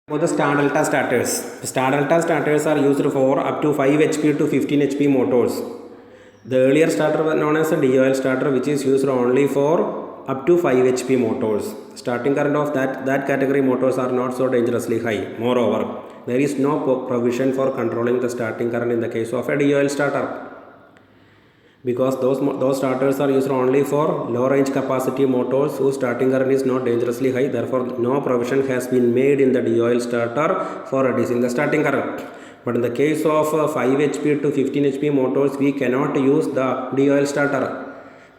For the star delta starters. Star delta starters are used for up to 5 HP to 15 HP motors. The earlier starter was known as a DOL starter, which is used only for up to 5 HP motors. Starting current of that category motors are not so dangerously high. Moreover, there is no provision for controlling the starting current in the case of a DOL starter, because those starters are used only for low range capacity motors whose starting current is not dangerously high. Therefore, no provision has been made in the DOL starter for reducing the starting current. But in the case of 5 HP to 15 HP motors, we cannot use the DOL starter,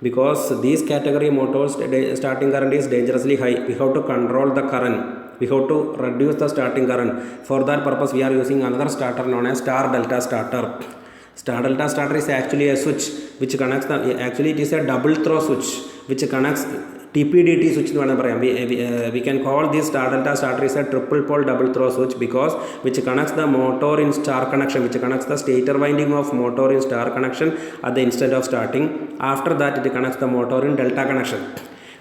because these category motors starting current is dangerously high. We have to control the current. We have to reduce the starting current. For that purpose, we are using another starter known as star delta starter. Star delta starter is actually a switch which connects it is a double throw switch which connects TPDT switch. We can call this star delta starter is a triple pole double throw switch, because which connects the motor in star connection, which connects the stator winding of motor in star connection at the instant of starting. After that, it connects the motor in delta connection.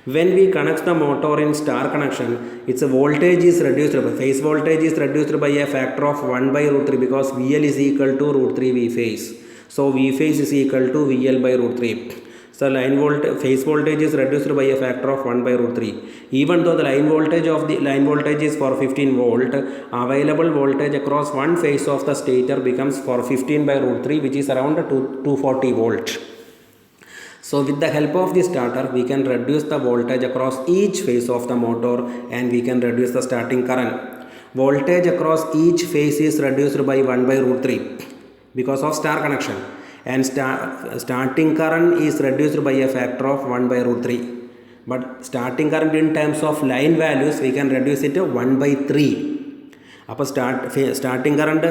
When we connect the motor in star connection, its voltage is reduced, phase voltage is reduced by a factor of 1 by root 3, because VL is equal to root 3 V phase. So V phase is equal to VL by root 3. So phase voltage is reduced by a factor of 1 by root 3. Even though the line voltage is for 15 volt, available voltage across one phase of the stator becomes for 15 by root 3, which is around 240 volt. So with the help of the starter, we can reduce the voltage across each phase of the motor, and we can reduce the starting current. Voltage across each phase is reduced by 1 by root 3 because of star connection, and starting current is reduced by a factor of 1 by root 3. But starting current in terms of line values, we can reduce it to 1 by 3. Upon starting current,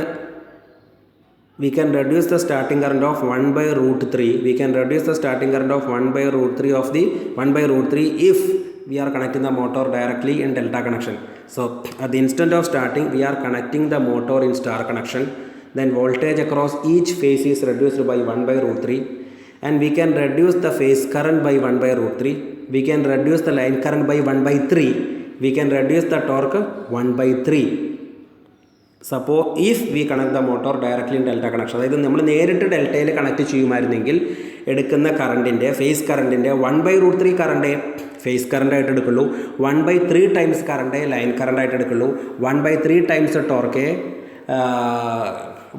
we can reduce the starting current of 1 by root 3. We can reduce the starting current of 1 by root 3 of the 1 by root 3 if we are connecting the motor directly in delta connection. So at the instant of starting, we are connecting the motor in star connection. Then voltage across each phase is reduced by 1 by root 3. And we can reduce the phase current by 1 by root 3. We can reduce the line current by 1 by 3. We can reduce the torque 1 by 3. Suppose if we connect the motor directly in delta connection, അതായത് നമ്മൾ നേരിട്ട് ഡെൽറ്റയിൽ connect ചെയ്യുമായിരുന്നെങ്കിൽ എടുക്കുന്ന കറണ്ടിൻ്റെ phase കറണ്ടിൻ്റെ 1 by root 3 current phase current ആയിട്ട് എടുക്കുള്ളൂ, 1 by 3 times current line current ആയിട്ട് എടുക്കുള്ളൂ, 1 by 3 times torque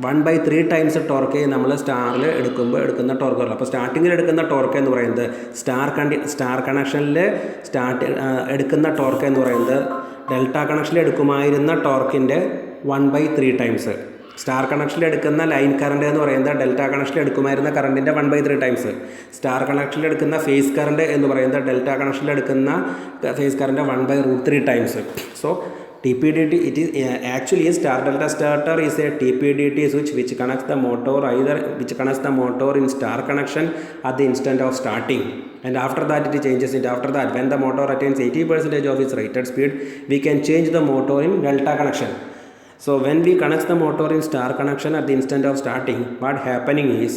1 by 3 times torque നമ്മൾ സ്റ്റാറിൽ എടുക്കുന്ന ടോർക്ക് ഉള്ളൂ. അപ്പോൾ സ്റ്റാർട്ടിങ്ങിൽ എടുക്കുന്ന ടോർക്ക് എന്ന് പറയുന്നത് സ്റ്റാർ കണക്ഷനിൽ എടുക്കുന്ന ടോർക്ക് എന്ന് പറയുന്നത് ഡെൽറ്റ കണക്ഷനിൽ എടുക്കുമായിരുന്ന ടോർക്കിൻ്റെ 1 by 3 ടൈംസ്. സ്റ്റാർ കണക്ഷനിൽ എടുക്കുന്ന ലൈൻ കറണ്ട് എന്ന് പറയുന്നത് ഡെൽറ്റ കണക്ഷനിൽ എടുക്കുമായിരുന്ന കറണ്ടിൻ്റെ 1 by 3 ടൈംസ്. സ്റ്റാർ കണക്ഷനിൽ എടുക്കുന്ന ഫേസ് കറണ്ട് എന്ന് പറയുന്നത് ഡെൽറ്റ കണക്ഷനിൽ എടുക്കുന്ന phase current 1 by root 3 times. So TPDT, it is actually a star delta starter is a TPDT switch which connects the motor in star connection at the instant of starting, and after that it changes it. After that, when the motor attains 80% of its rated speed, we can change the motor in delta connection. So when we connect the motor in star connection at the instant of starting, what happening is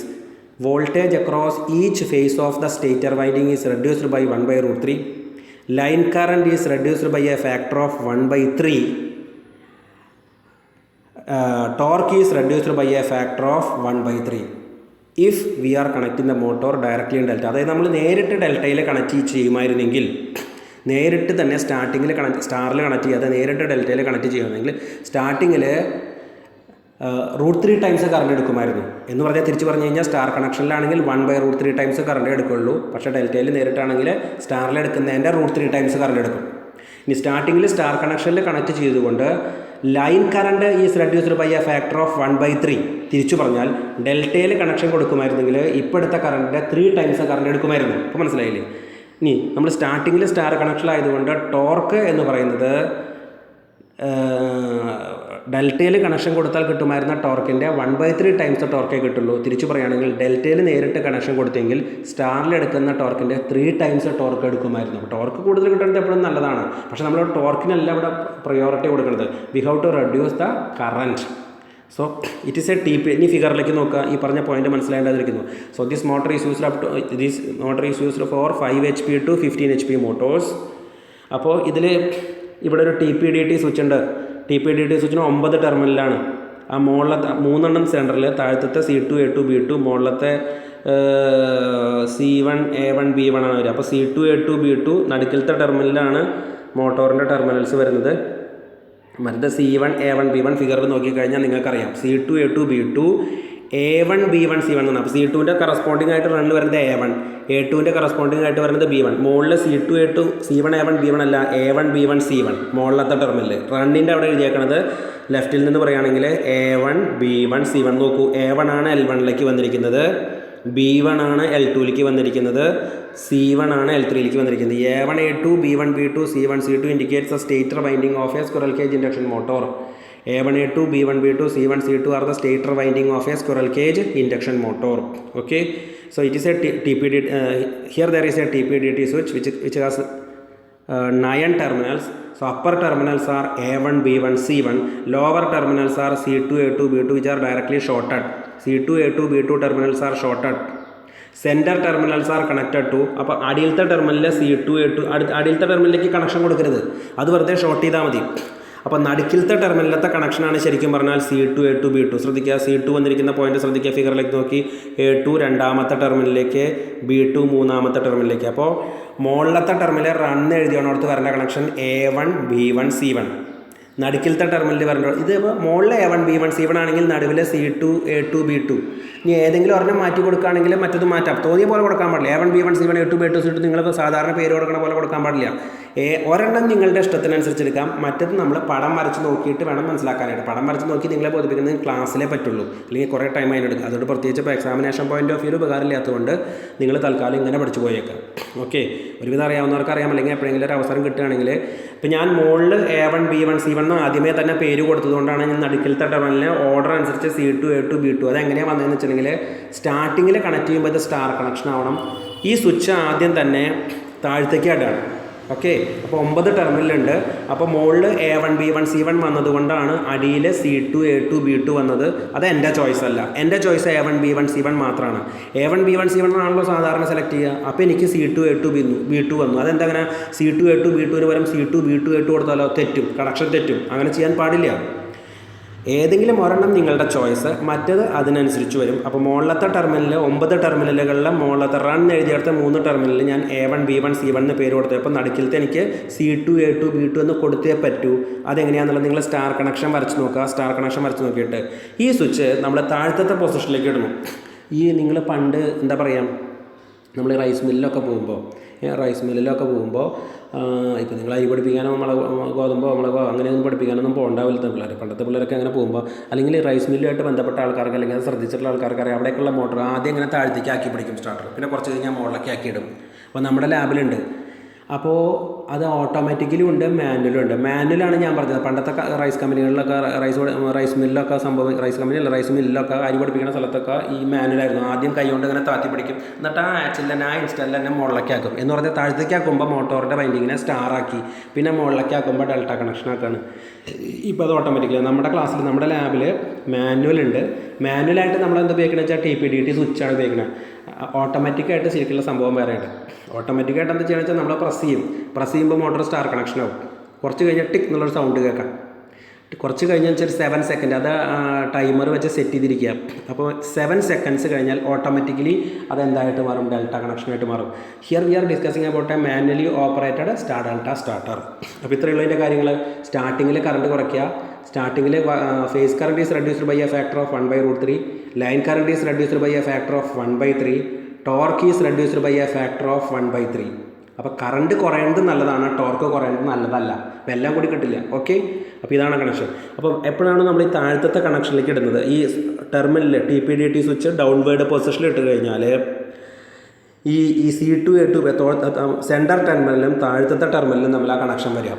voltage across each phase of the stator winding is reduced by 1 by root 3. Line current is reduced by a factor of 1 by 3. Torque is reduced by a factor of 1 by 3 if we are connecting the motor directly in delta. അതായത് നമ്മൾ നേരിട്ട് ഡെൽറ്റയിൽ connect ചെയ്യുമായിരുന്നെങ്കിൽ, നേരിട്ട് തന്നെ സ്റ്റാർട്ടിങ്ങിൽ സ്റ്റാറിൽ connect ചെയ്യാതെ നേരിട്ട് ഡെൽറ്റയിൽ connect ചെയ്യുകയാണെങ്കിൽ സ്റ്റാർട്ടിങ്ങിൽ root 3 ടൈംസ് കറണ്ട് എടുക്കുമായിരുന്നു. എന്ന് പറഞ്ഞാൽ തിരിച്ച് പറഞ്ഞു കഴിഞ്ഞാൽ സ്റ്റാർ കണക്ഷനിലാണെങ്കിൽ 1 by root 3 ടൈംസ് കറണ്ട് എടുക്കുള്ളൂ. പക്ഷേ ഡെൽറ്റയിൽ നേരിട്ടാണെങ്കിൽ സ്റ്റാറിൽ എടുക്കുന്നതിൻ്റെ root 3 ടൈംസ് കറണ്ട് എടുക്കും. ഇനി സ്റ്റാർട്ടിങ്ങിൽ സ്റ്റാർ കണക്ഷനിൽ കണക്ട് ചെയ്തുകൊണ്ട് line current is reduced by a factor of 1 by 3. തിരിച്ചു പറഞ്ഞാൽ ഡെൽറ്റയിൽ കണക്ഷൻ കൊടുക്കുമായിരുന്നെങ്കിൽ ഇപ്പോൾ എടുത്ത കറണ്ടിൻ്റെ 3 ടൈംസ് കറണ്ട് എടുക്കുമായിരുന്നു. അപ്പോൾ മനസ്സിലായില്ലേ? ഇനി നമ്മൾ സ്റ്റാർട്ടിങ്ങിൽ സ്റ്റാർ കണക്ഷനിലായതുകൊണ്ട് ടോർക്ക് എന്ന് പറയുന്നത് ഡെൽറ്റയിൽ കണക്ഷൻ കൊടുത്താൽ കിട്ടുമായിരുന്ന ടോർക്കിൻ്റെ 1 by 3 ടൈംസ് ടോർക്കേ കിട്ടുള്ളൂ. തിരിച്ചു പറയുകയാണെങ്കിൽ ഡെൽറ്റയിൽ നേരിട്ട് കണക്ഷൻ കൊടുത്തെങ്കിൽ സ്റ്റാറിൽ എടുക്കുന്ന ടോർക്കിൻ്റെ 3 ടൈംസ് ടോർക്ക് എടുക്കുമായിരുന്നു. ടോർക്ക് കൂടുതൽ കിട്ടുന്നത് എപ്പോഴും നല്ലതാണ്, പക്ഷേ നമ്മൾ ടോർക്കിനല്ല ഇവിടെ പ്രയോറിറ്റി കൊടുക്കുന്നത്. We have to reduce the current. So it is a TP. Any figure like ഈ പറഞ്ഞ point മനസ്സിലായേണ്ടതിരിക്കുന്നു. So this motor is used for 5 HP to 15 HP motors. അപ്പോൾ ഇതിൽ ഇവിടെ ഒരു TPDT സ്വിച്ച് ഉണ്ട്. TPDT സ്വിച്ചിന് 9 ടെർമിനലാണ്. ആ മുകളിലത്തെ 3 സെൻറ്ററിൽ, താഴത്തെ C2 A2 B2, മുകളിലത്തെ C1 A1 B1 ആണ് വരിക. അപ്പോൾ C2 A2 B2 നടുക്കിലത്തെ ടെർമിനലാണ് മോട്ടോറിൻ്റെ ടെർമിനൽസ് വരുന്നത്. മറ്റേ C1 A1 B1 ഫിഗറിൽ നോക്കിക്കഴിഞ്ഞാൽ നിങ്ങൾക്കറിയാം C2 A2 B2 A1 B1 C1 എന്നാണ്. അപ്പോൾ C2ൻ്റെ കറസ്പോണ്ടിങ് ആയിട്ട് റണ്ണ് വരുന്നത് A1, A2ൻ്റെ കറസ്പോണ്ടിങ് ആയിട്ട് വരുന്നത് B1. മുകളിൽ C2 A2 C1 A1 B1 അല്ല, A1 B1 C1 മുകളിലത്തെ ടെർമിനൽ. റണ്ണിൻ്റെ അവിടെ എഴുതിയേക്കണത് ലെഫ്റ്റിൽ നിന്ന് പറയുകയാണെങ്കിൽ A1 B1 C1. നോക്കൂ, A1 ആണ് L1ലേക്ക് വന്നിരിക്കുന്നത്, B1 ആണ് L2ലേക്ക് വന്നിരിക്കുന്നത്, C1 ആണ് L3ലേക്ക് വന്നിരിക്കുന്നത്. A1 A2 B1 B2 C1 C2 indicates the stator winding of a squirrel cage induction motor. A1 A2 B1 B2 C1 C2 are the stator winding of a squirrel cage induction motor. Okay, so it is a TPD. Here there is a TPDT switch which has 9 terminals. So upper terminals are A1 B1 C1, lower terminals are C2 A2 B2 which are directly shorted. C2 A2 B2 terminals are shorted. Center terminals are connected to. അപ്പോൾ അടിയിലത്തെ ടെർമിനലിൽ C2 A2 അടിയിലത്തെ ടെർമിനലിലേക്ക് connection കൊടുക്കരുത്, അത് വെറുതെ short ചെയ്താൽ മതി. അപ്പോൾ നടുക്കിലത്തെ ടെർമിനലിലത്തെ കണക്ഷനാണ് ശരിക്കും പറഞ്ഞാൽ C2 A2 B2. ശ്രദ്ധിക്കുക, C2 വന്നിരിക്കുന്ന പോയിന്റ് ശ്രദ്ധിക്കുക, ഫിഗറിലേക്ക് നോക്കി. A2 രണ്ടാമത്തെ ടെർമിനലിലേക്ക്, B2 മൂന്നാമത്തെ ടെർമിനലിലേക്ക്. അപ്പോൾ മുകളിലത്തെ ടെർമിനൽ റണ്ണ് എഴുതിയോടത്ത് വരേണ്ട കണക്ഷൻ A1 B1 C1. നടുക്കിലത്തെ ടെർമിനലിൽ വരേണ്ട ഇത് ഇപ്പോൾ മുകളിൽ A1 B1 C1 ആണെങ്കിൽ നടുവിൽ C2 A2 B2. ഇനി ഏതെങ്കിലും ഒരെണ്ണം മാറ്റി കൊടുക്കുകയാണെങ്കിൽ മറ്റത് മാറ്റാം, തോന്നിയ പോലെ കൊടുക്കാൻ പാടില്ല. A1 B1 C1 A2 B2 C2 നിങ്ങൾ സാധാരണ പേര് കൊടുക്കുന്ന പോലെ കൊടുക്കാൻ പാടില്ല. ഒരെണ്ണം നിങ്ങളുടെ ഇഷ്ടത്തിനനുസരിച്ച് എടുക്കാം, മറ്റത് നമ്മൾ പടം വരച്ച് നോക്കിയിട്ട് വേണം മനസ്സിലാക്കാനായിട്ട്. പടം വരച്ച് നോക്കി നിങ്ങളെ ബോധിപ്പിക്കുന്നത് ക്ലാസ്സിലേ പറ്റുള്ളൂ, അല്ലെങ്കിൽ കുറേ ടൈം അതിനെടുക്കും. അതുകൊണ്ട് പ്രത്യേകിച്ച് ഇപ്പോൾ എക്സാമിനേഷൻ പോയിന്റ് ഓഫ് വ്യൂ ഉപകാരമില്ലാത്തതുകൊണ്ട് നിങ്ങൾ തൽക്കാലം ഇങ്ങനെ പഠിച്ചു പോയേക്കാം. ഓക്കെ, ഒരുവിധം അറിയാവുന്നവർക്ക് അറിയാം, അല്ലെങ്കിൽ എപ്പോഴെങ്കിലും ഒരു അവസരം കിട്ടുകയാണെങ്കിൽ. ഇപ്പോൾ ഞാൻ മുകളിൽ A1 B1 C1 ആദ്യമേ തന്നെ പേര് കൊടുത്തതുകൊണ്ടാണ് ഞാൻ നടുക്കിലത്തെ ടെർമിനലിന് ഓർഡർ അനുസരിച്ച് C2 A2 B2. അതെങ്ങനെയാണ് വന്നതെന്ന് വെച്ചിട്ടുണ്ടെങ്കിൽ സ്റ്റാർട്ടിങ്ങിൽ കണക്ട് ചെയ്യുമ്പോൾ ഇത് സ്റ്റാർ കണക്ഷൻ ആവണം. ഈ സ്വിച്ച് ആദ്യം തന്നെ താഴത്തേക്ക് ഇടാണ്. ഓക്കെ, അപ്പോൾ 9 ടെർമിനലുണ്ട്. അപ്പോൾ മുകളിൽ A1 B1 C1 വന്നതുകൊണ്ടാണ് അടിയിൽ C2 A2 B2 വന്നത്. അത് എൻ്റെ ചോയ്സ് അല്ല, എൻ്റെ ചോയ്സ് A1 B1 C1 മാത്രമാണ്. A1 B1 C1 ആണല്ലോ സാധാരണ സെലക്ട് ചെയ്യുക. അപ്പോൾ എനിക്ക് C2 A2 B2 വന്നു. അതെന്താ അങ്ങനെ C2 A2 B2 പകരം C2 B2 A2 കൊടുത്താലോ തെറ്റും, കണക്ഷൻ തെറ്റും. അങ്ങനെ ചെയ്യാൻ പാടില്ല. ഏതെങ്കിലും ഒരെണ്ണം നിങ്ങളുടെ ചോയ്സ്, മറ്റത് അതിനനുസരിച്ച് വരും. അപ്പോൾ മുകളിലത്തെ ടെർമിനൽ 9 ടെർമിനലുകളിലെ മുകളിലത്തെ റൺ എഴുതിയെടുത്ത 3 ടെർമിനലിൽ ഞാൻ A1 B1 C1 എന്ന് പേര് കൊടുത്തത്. അപ്പോൾ നടുക്കിലത്തെ എനിക്ക് C2 A2 B2 എന്ന് കൊടുത്തേ പറ്റൂ. അതെങ്ങനെയാണെന്നുള്ളത് നിങ്ങൾ സ്റ്റാർ കണക്ഷൻ വരച്ച് നോക്കുക. സ്റ്റാർ കണക്ഷൻ വരച്ച് നോക്കിയിട്ട് ഈ സ്വിച്ച് നമ്മൾ താഴത്തെ പൊസിഷനിലേക്ക് ഇടുന്നു. ഈ നിങ്ങൾ പണ്ട് എന്താ പറയുക, നമ്മൾ റൈസ് മില്ലിലൊക്കെ പോകുമ്പോൾ ഇപ്പോൾ നിങ്ങൾ അരി പഠിപ്പിക്കാനോ ഗോതമ്പോ മുളകോ അങ്ങനെയൊന്നും പഠിപ്പിക്കാനൊന്നും പോകണ്ടാവില്ല പിള്ളേർ. പണ്ടത്തെ പിള്ളേരൊക്കെ അങ്ങനെ പോകുമ്പോൾ, അല്ലെങ്കിൽ റൈസ് മില്ലുമായിട്ട് ബന്ധപ്പെട്ട ആൾക്കാർക്ക്, അല്ലെങ്കിൽ അത് ശ്രദ്ധിച്ചിട്ടുള്ള ആൾക്കാർക്ക് അറിയാം, അവിടേക്കുള്ള മോട്ടർ ആദ്യം ഇങ്ങനെ താഴത്തേക്ക് ആക്കി പിടിക്കും സ്റ്റാർട്ടർ, പിന്നെ കുറച്ച് കഴിഞ്ഞാൽ മുകളിലേക്ക് ആക്കിയിടും. അപ്പോൾ നമ്മുടെ ലാബിലുണ്ട്. അപ്പോൾ അത് ഓട്ടോമാറ്റിക്കലും ഉണ്ട്, മാനുവലും ഉണ്ട്. മാനുവലാണ് ഞാൻ പറഞ്ഞത്. പണ്ടത്തെ റൈസ് കമ്പനികളിലൊക്കെ റൈസ് മില്ലൊക്കെ സംഭവം, റൈസ് മില്ലൊക്കെ അരി പഠിപ്പിക്കുന്ന സ്ഥലത്തൊക്കെ ഈ മാനുവലായിരുന്നു. ആദ്യം കൈ കൊണ്ട് ഇങ്ങനെ താത്തി പിടിക്കും, എന്നിട്ട് ആ ഇൻസ്റ്റലിൽ തന്നെ മുകളിലേക്ക് ആക്കും. എന്ന് പറഞ്ഞാൽ താഴത്തേക്ക് ആക്കുമ്പോൾ മോട്ടോറിൻ്റെ വൈൻഡിങ്ങിനെ സ്റ്റാറാക്കി, പിന്നെ മുകളിലേക്ക് ആക്കുമ്പോൾ ഡെൽറ്റ കണക്ഷനാക്കാണ്. ഇപ്പോൾ അത് ഓട്ടോമാറ്റിക്കലി നമ്മുടെ ക്ലാസ്സിൽ, നമ്മുടെ ലാബിൽ മാനുവലുണ്ട്. മാനുവലായിട്ട് നമ്മൾ എന്താ ഉപയോഗിക്കണമെന്ന് വെച്ചാൽ TPDT സ്വിച്ചാണ് ഉപയോഗിക്കുന്നത്. ഓട്ടോമാറ്റിക്കായിട്ട് ശരിക്കുള്ള സംഭവം വേറെയാണ്. ഓട്ടോമാറ്റിക്കായിട്ട് എന്താ ചെയ്യുക വെച്ചാൽ നമ്മൾ പ്രസ് ചെയ്യുമ്പോൾ മോട്ടോർ സ്റ്റാർ കണക്ഷൻ ആവും. കുറച്ച് കഴിഞ്ഞാൽ ടിക്ക് എന്നുള്ളൊരു സൗണ്ട് കേൾക്കാം. കുറച്ച് കഴിഞ്ഞാൽ വെച്ചാൽ 7 സെക്കൻഡ് അത് ടൈമർ വെച്ച് സെറ്റ് ചെയ്തിരിക്കുക. അപ്പോൾ 7 സെക്കൻഡ്സ് കഴിഞ്ഞാൽ ഓട്ടോമാറ്റിക്കലി അതെന്തായിട്ട് മാറും, ഡെൽറ്റ കണക്ഷനായിട്ട് മാറും. Here we are discussing about a manually operated star delta starter. അപ്പോൾ ഇത്രയുള്ളതിൻ്റെ കാര്യങ്ങൾ. സ്റ്റാർട്ടിങ്ങിൽ കറണ്ട് കുറയ്ക്കുക. സ്റ്റാർട്ടിങ്ങിൽ phase current is reduced by a factor of 1/√3. Line current is reduced by a factor of 1/3. Torque is reduced by a factor of 1/3. അപ്പോൾ current കുറയുന്നത് നല്ലതാണ്, torque കുറയുന്നത് നല്ലതല്ല. അപ്പോൾ എല്ലാം കൂടി കിട്ടില്ല. ഓക്കെ, അപ്പോൾ ഇതാണ് കണക്ഷൻ. അപ്പോൾ എപ്പോഴാണ് നമ്മൾ ഈ താഴത്തെ കണക്ഷനിലേക്ക് ഇടുന്നത്, ഈ ടെർമിനൽ TPDT സ്വിച്ച് ഡൗൺവേർഡ് പൊസിഷനിൽ ഇട്ട് കഴിഞ്ഞാൽ ഈ C2 A2 സെൻറ്റർ ടെർമിനലും താഴത്തെ ടെർമിനലും തമ്മിൽ ആ കണക്ഷൻ വരിക.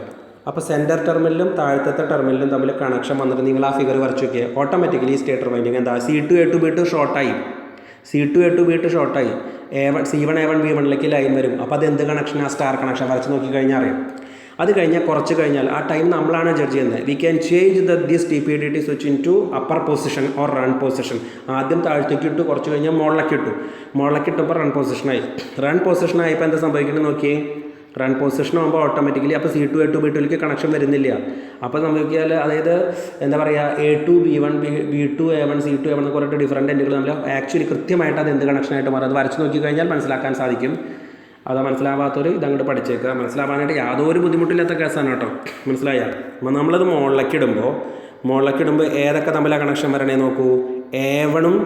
അപ്പോൾ സെൻറ്റർ ടെർമിനലും താഴത്തെ ടെർമിനലും തമ്മിൽ കണക്ഷൻ വന്നിട്ട് നിങ്ങൾ ആ ഫിഗർ വരച്ച് നോക്കിയാൽ ഓട്ടോമാറ്റിക്കലി സ്റ്റേറ്റർ വൈൻഡിങ് എന്താ, C2 A2 B2 ഷോർട്ടായി, C2 A2 B2 ഷോർട്ടായി, C1 A1 B1ലേക്ക് line വരും. അപ്പോൾ അത് എന്ത് കണക്ഷനാണ്, സ്റ്റാർ കണക്ഷൻ. വരച്ച് നോക്കിക്കഴിഞ്ഞാൽ അറിയാം. അത് കഴിഞ്ഞാൽ കുറച്ച് കഴിഞ്ഞാൽ ആ ടൈം നമ്മളാണ് ജഡ്ജ് ചെയ്യുന്നത്. We can change this TPDT switch in to upper position or run position. ആദ്യം താഴത്തേക്ക് ഇട്ടു, കുറച്ച് കഴിഞ്ഞാൽ മുകളിലേക്ക് ഇട്ടു. മുകളിലേക്ക് ഇട്ടപ്പോൾ റൺ പൊസിഷനായി. റൺ പൊസിഷനായപ്പോൾ എന്താ സംഭവിക്കുന്നത് നോക്കിയേ, റൺ പൊസിഷൻ ആകുമ്പോൾ ഓട്ടോമാറ്റിക്കലി അപ്പോൾ C2 A2 B2ലേക്ക് കണക്ഷൻ വരുന്നില്ല. അപ്പോൾ നോക്കിയാൽ അതായത് എന്താ പറയുക A2 B1 B2 A1 C2 A1 എന്നൊക്കെ പറഞ്ഞിട്ട് ഡിഫറൻറ്റ് എൻഡുകൾ നമ്മൾ ആക്ച്വലി കൃത്യമായിട്ട് അത് എന്ത് കണക്ഷനായിട്ട് മാറും. അത് വരച്ച് നോക്കിക്കഴിഞ്ഞാൽ മനസ്സിലാക്കാൻ സാധിക്കും. അത് മനസ്സിലാവാത്തൊരു ഇതങ്ങോട്ട് പഠിച്ചേക്കുക. മനസ്സിലാവാനായിട്ട് യാതൊരു ബുദ്ധിമുട്ടില്ലാത്ത കേസാണ് കേട്ടോ. മനസ്സിലായ? അപ്പോൾ നമ്മളത് മുകളിലേക്ക് ഇടുമ്പോൾ ഏതൊക്കെ തമ്മിലാണ് കണക്ഷൻ വരണേ നോക്കൂ. A1ഉം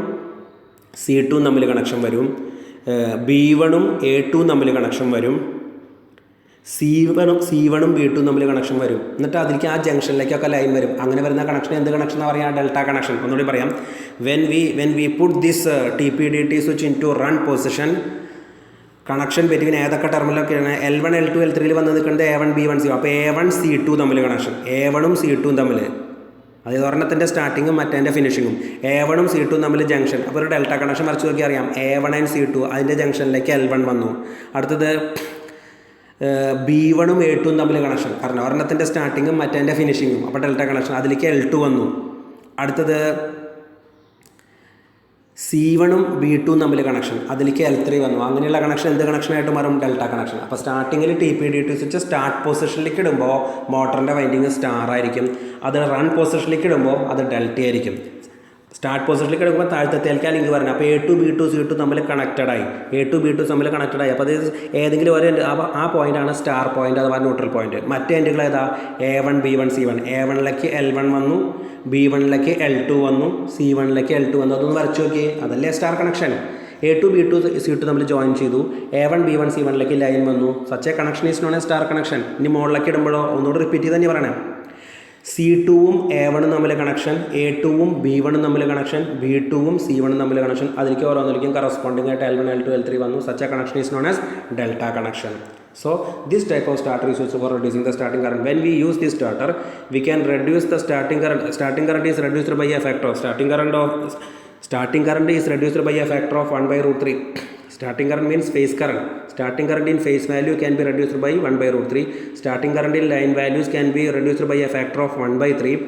C2 തമ്മിൽ കണക്ഷൻ വരും. B1ഉം A2 തമ്മിൽ കണക്ഷൻ വരും. C1ഉം B2 തമ്മിൽ കണക്ഷൻ വരും. എന്നിട്ട് അതിലേക്ക് ആ ജംഗ്ഷനിലേക്കൊക്കെ ലൈൻ വരും. അങ്ങനെ വരുന്ന കണക്ഷൻ എന്ത് കണക്ഷൻ എന്ന് പറയാം? Delta connection. ഒന്നുകൂടി പറയാം. When we put this TPDT switch in to run position, connection between ഏതൊക്കെ ടെർമിലൊക്കെയാണ് L1 L2 L3 വന്ന് നിൽക്കുന്നത് A1 B1 C. അപ്പോൾ A1 C2 തമ്മിൽ കണക്ഷൻ, A1ഉം C2ഉം തമ്മിൽ, അതായത് ഒരെണ്ണത്തിൻ്റെ സ്റ്റാർട്ടിങ്ങും മറ്റേൻ്റെ ഫിനിഷിങ്ങും, A1ഉം C2ഉം തമ്മിൽ ജംഗ്ഷൻ. അപ്പോൾ ഒരു ഡെൽറ്റ കണക്ഷൻ വരച്ച് നോക്കി അറിയാം. A1 and C2 അതിൻ്റെ ജംഗ്ഷനിലേക്ക് L1 വന്നു. അടുത്തത് B1ഉം A2ഉം തമ്മിൽ കണക്ഷൻ, കാരണം ഒരെണ്ണത്തിൻ്റെ സ്റ്റാർട്ടിങ്ങും മറ്റേൻ്റെ ഫിനിഷിങ്ങും, അപ്പോൾ ഡെൽറ്റ കണക്ഷൻ. അതിലേക്ക് L2 വന്നു. അടുത്തത് C1ഉം B2ഉം തമ്മിൽ കണക്ഷൻ, അതിലേക്ക് L3 വന്നു. അങ്ങനെയുള്ള കണക്ഷൻ എന്ത് കണക്ഷനായിട്ട് മാറും? Delta connection. അപ്പോൾ സ്റ്റാർട്ടിങ്ങിൽ TPDT സ്വിച്ച് സ്റ്റാർട്ട് പൊസിഷനിലേക്ക് ഇടുമ്പോൾ മോട്ടറിൻ്റെ വൈൻഡിങ് സ്റ്റാർ ആയിരിക്കും. അത് റൺ പൊസിഷനിലേക്ക് ഇടുമ്പോൾ അത് ഡെൽറ്റ ആയിരിക്കും. സ്റ്റാർട്ട് പൊസിഷനിലേക്ക് എടുക്കുമ്പോൾ താഴത്തേക്കാൽ ലിങ്ക് വരണം. അപ്പോൾ A2 B2 C2 തമ്മിൽ കണക്റ്റഡായി, A2 B2 തമ്മിൽ കണക്റ്റഡായി. അപ്പോൾ അത് ഏതെങ്കിലും ഒരു ആ പോയിൻ്റാണ് സ്റ്റാർ പോയിൻ്റ് അഥവാ ന്യൂട്രൽ പോയിൻറ്റ്. മറ്റേ എൻഡുകൾ ഏതാ? A1 B1 C1. A1ലേക്ക് L1 വന്നു, B1ലേക്ക് L2 വന്നു, C1ലേക്ക് L2 വന്നു. അതൊന്ന് വരച്ച് നോക്കിയേ, അതല്ലേ star connection. A2 B2 C2 തമ്മിൽ ജോയിൻ ചെയ്തു. A1 B1 C1ലേക്ക് ലൈൻ വന്നു. Such A connection is known A star connection. ഇനി മുകളിലേക്ക് ഇടുമ്പോഴോ ഒന്നുകൂടി റിപ്പീറ്റ് ചെയ്ത് തന്നെ പറയണം. C2ഉം A1ഉം തമ്മിൽ കണക്ഷൻ, A2ഉം B1ഉം തമ്മിൽ കണക്ഷൻ, B2ഉം C1ഉം തമ്മിൽ കണക്ഷൻ. അതിലേക്ക് ഓരോന്നിലേക്കും കറസ്പോണ്ടിങ് ആയിട്ട് L1 L2 L3 വന്നു. Such A connection is known as delta connection. So this type of starter is used for reducing the starting current. When we use this starter, we can reduce the starting current. Starting current is reduced by a factor. Starting current is reduced by a factor of 1/√3. Starting current means phase current. Starting current in phase value can be reduced by 1/√3. Starting current in line values can be reduced by a factor of 1/3.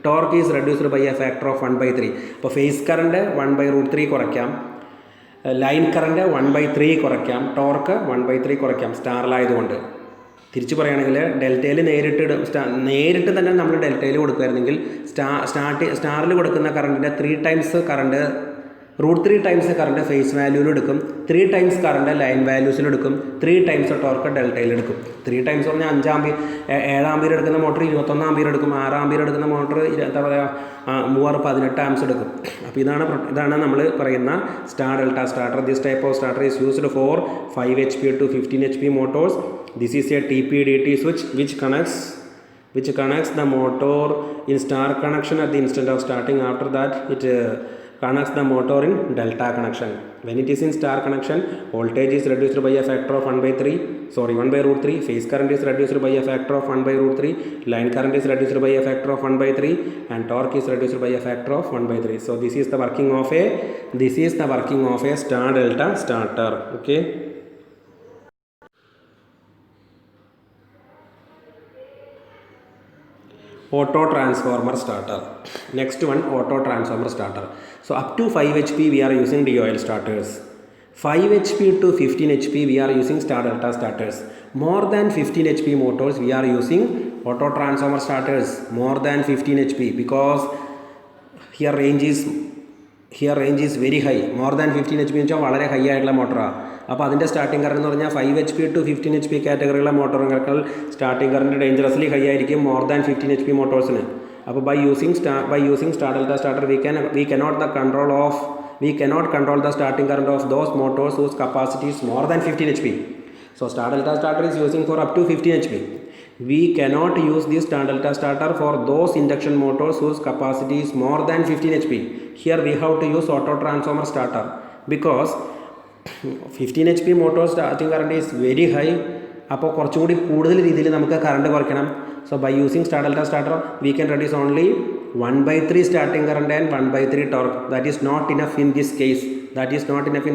Torque is reduced by a factor of 1/3. അപ്പോൾ phase current 1/√3 കുറയ്ക്കാം, line current 1/3 കുറയ്ക്കാം, torque 1/3 കുറയ്ക്കാം സ്റ്റാറിലായതുകൊണ്ട്. തിരിച്ചു പറയുകയാണെങ്കിൽ ഡെൽറ്റയിൽ നേരിട്ട് തന്നെ നമ്മൾ ഡെൽറ്റയിൽ കൊടുക്കുകയായിരുന്നെങ്കിൽ സ്റ്റാറിൽ കൊടുക്കുന്ന കറണ്ടിൻ്റെ 3 times current √3 times current phase വാല്യൂവിൽ എടുക്കും, 3 ടൈംസ് കറണ്ട് ലൈൻ വാല്യൂസിൽ എടുക്കും, 3 ടൈംസ് ടോർക്ക് ഡെൽറ്റയിൽ എടുക്കും. 3 ടൈംസ് പറഞ്ഞാൽ 5 ആംപിയർ 7 ആംപിയർ എടുക്കുന്ന മോട്ടർ 21 ആംപിയർ എടുക്കും, 6 ആംപിയർ എടുക്കുന്ന മോട്ടർ എന്താ പറയുക 18 ആംസ് എടുക്കും. അപ്പോൾ ഇതാണ് നമ്മൾ പറയുന്ന star delta starter. This type of starter is used for 5 HP to 15 HP Motors. This is A TPDT switch which connects the motor in star connection at the instant of starting. After that it connects the motor in delta connection. When it is in star connection, voltage is reduced by a factor of 1/√3. Phase current is reduced by a factor of 1/√3. Line current is reduced by a factor of 1/3, and torque is reduced by a factor of 1/3. So this is the working of a star delta starter. Okay. Auto transformer starter. Next one, auto transformer starter. So up to 5 HP we are using DOL starters. 5 HP to 15 HP we are using star delta starters. More than 15 HP motors we are using auto transformer starters. More than 15 HP because here range is very high. More than 15 HP എന്ന് വെച്ചാൽ വളരെ high ആയിട്ടുള്ള മോട്ടറാണ്. അപ്പോൾ അതിൻ്റെ starting current എന്ന് പറഞ്ഞാൽ 5 HP to 15 HP കാറ്റഗറിയുള്ള മോട്ടോറുകൾക്ക് സ്റ്റാർട്ടിംഗ് കറണ്ട് ഡേഞ്ചറസ്ലി ഹൈ ആയിരിക്കും മോർ ദാൻ 15 HP മോട്ടോഴ്സിന്. അപ്പോൾ by using star delta starter we cannot control the starting current of those motors whose capacity is more than 15 HP. So star delta starter is using for up to 15 HP. We cannot use this star delta starter for those induction motors whose capacity is more than 15 HP. Here we have to use auto transformer starter because 15 HP motor starting current is very high. അപ്പോൾ കുറച്ചും കൂടി കൂടുതൽ രീതിയിൽ നമുക്ക് current കുറയ്ക്കണം. So by using star delta starter we can reduce only 1/3 starting current and 1/3 torque. That is not enough in this case. That is not enough